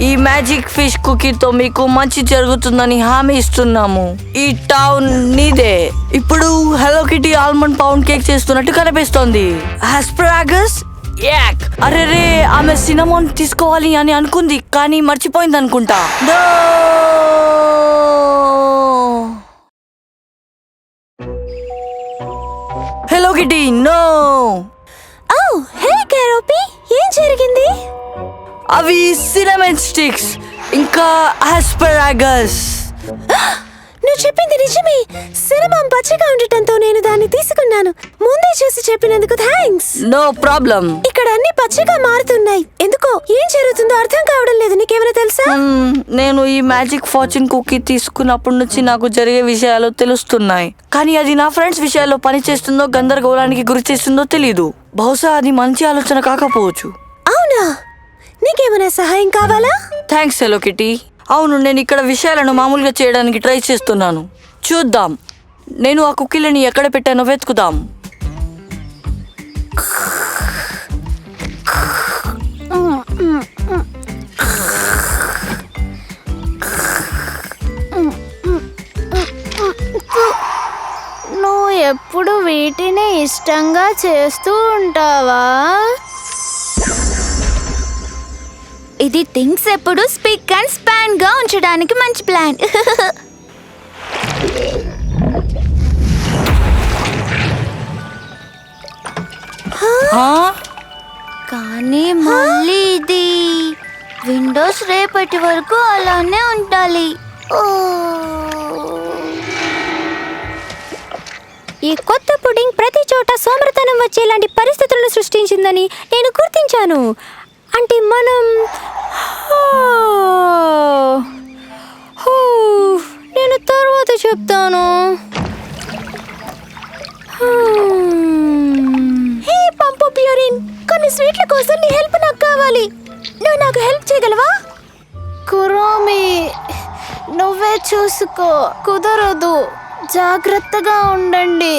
ఈ magic fish కుకీతో మీకు మంచి జరుగుతుందని హామీ ఇస్తున్నాము. ఈ టౌన్ నీదే. ఇప్పుడు hello kitty almond pound cake చేస్తున్నట్టు కనిపిస్తోంది. ఆస్పరాగస్ యాక్. అరే రే, ఆమె సినమోన్ తీసుకోవాలి అని అనుకుంది కానీ మర్చిపోయింది అనుకుంటా. Hello Kitty no. Hey Keroppi, ఏం జరిగింది? అవి సినమన్ స్టిక్స్ ఇంకా ఆస్పరాగస్. నువ్వు చెప్పింది నిజమే. సినమన్ పచ్చగా ఉండటంతో నేను దాన్ని తీసుకున్నాను. ముందే చూసి చెప్పినందుకు థ్యాంక్స్. No problem. ఇక్కడ అన్ని పచ్చగా మారుతున్నాయి. ఎందుకో ఏం జరుగుతుందో అర్థం కావడం లేదు. నీకేమైనా తెలుసా? నేను ఈ మ్యాజిక్ ఫార్చ్యూన్ కుకీ తీసుకున్నప్పటి నుంచి నాకు జరిగే విషయాలు తెలుస్తున్నాయి. కానీ అది నా ఫ్రెండ్స్ విషయాల్లో పని చేస్తుందో గందరగోళానికి గురి చేస్తుందో తెలీదు. బహుశా అది మంచి ఆలోచన కాకపోవచ్చు. అవునా? నీకేమైనా సహాయం కావాలా? Thanks hello kitty. అవును, నేను ఇక్కడ విషయాలను మామూలుగా చేయడానికి ట్రై చేస్తున్నాను. చూద్దాం. నేను ఆ కుకీలని ఎక్కడ పెట్టానో వెతుకుదాం. నువ్వు ఎప్పుడు వీటిని ఇష్టంగా చేస్తూ ఉంటావా? ఇది థింగ్స్ ఎప్పుడు స్పిక్ అండ్ స్పాన్ గా ఉంచడానికి మంచి ప్లాన్. కానీ మళ్ళీ ఇది విండోస్ రేపటి వరకు అలానే ఉండాలి. ఈ కొత్త పుడింగ్ ప్రతి చోట సోమరతనం వచ్చేలాంటి పరిస్థితులను సృష్టించిందని నేను గుర్తించాను. అంటే మనం నేను తర్వాత చెప్తాను. హే పంపు ప్యూరిన్, కొన్ని స్వీట్ల కోసం నీ హెల్ప్ నాకు కావాలి. నువ్వు నాకు హెల్ప్ చేయగలవా? కురోమి, నువ్వే చూసుకో. కుదరదు. జాగ్రత్తగా ఉండండి.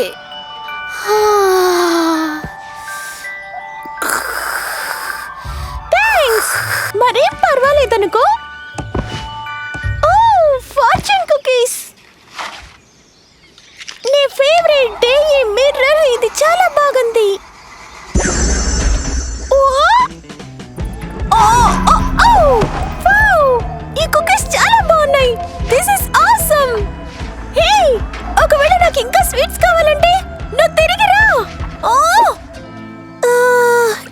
మరేం పర్వాలేదనుకో. ఫార్చ్యూన్ కుకీస్ నీ ఫేవరెట్. ఈ మిర్రర్ ఇది చాలా బాగుంది. ఈ కుకీస్ చాలా బాగున్నాయి. This is awesome. హే, ఒకవేళ నాకు ఇంకా స్వీట్స్ కావాలంటే నువ్వు తిరిగి రా.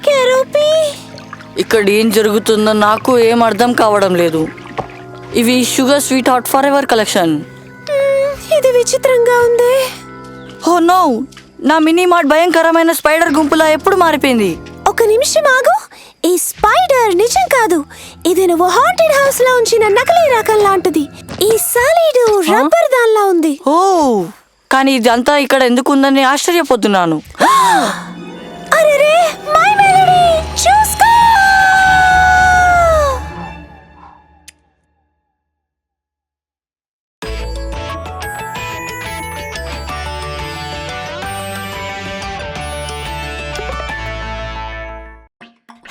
కెరోపీ, ఇక్కడ ఏం జరుగుతుందో నాకు ఏం అర్థం కావడం లేదు. ఇవి sugar sweet hot for ever collection. ఇది విచిత్రంగా ఉంది. ఓ నో, నా మినీ మార్ట్ భయంకరమైన స్పైడర్ గుంపులా ఎప్పుడు మారిపోయింది. ఒక నిమిషం ఆగు. ఈ స్పైడర్ నిజం కాదు. ఇది నువ్వు హాంటెడ్ హౌస్ లో ఉంచిన నకిలీ రకం లాంటిది. ఈ సాలిడ్ రబ్బర్ దానిలా ఉంది. ఓ, కానీ ఇదంతా ఇక్కడ ఎందుకు ఉందని ఆశ్చర్యపోతున్నాను. అరెరే, మై మెలడీ, చూసుకో.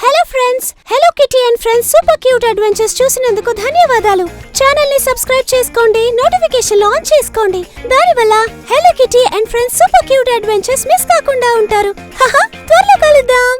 Hello friends, hello kitty and friends super cute adventures చూసినందుకు ధన్యవాదాలు. ఛానల్ ని సబ్స్క్రైబ్ చేసుకోండి, నోటిఫికేషన్ ఆన్ చేసుకోండి. దానివల్ల hello kitty and friends super cute adventures miss కాకుండా ఉంటారు. త్వరలో కలుద్దాం.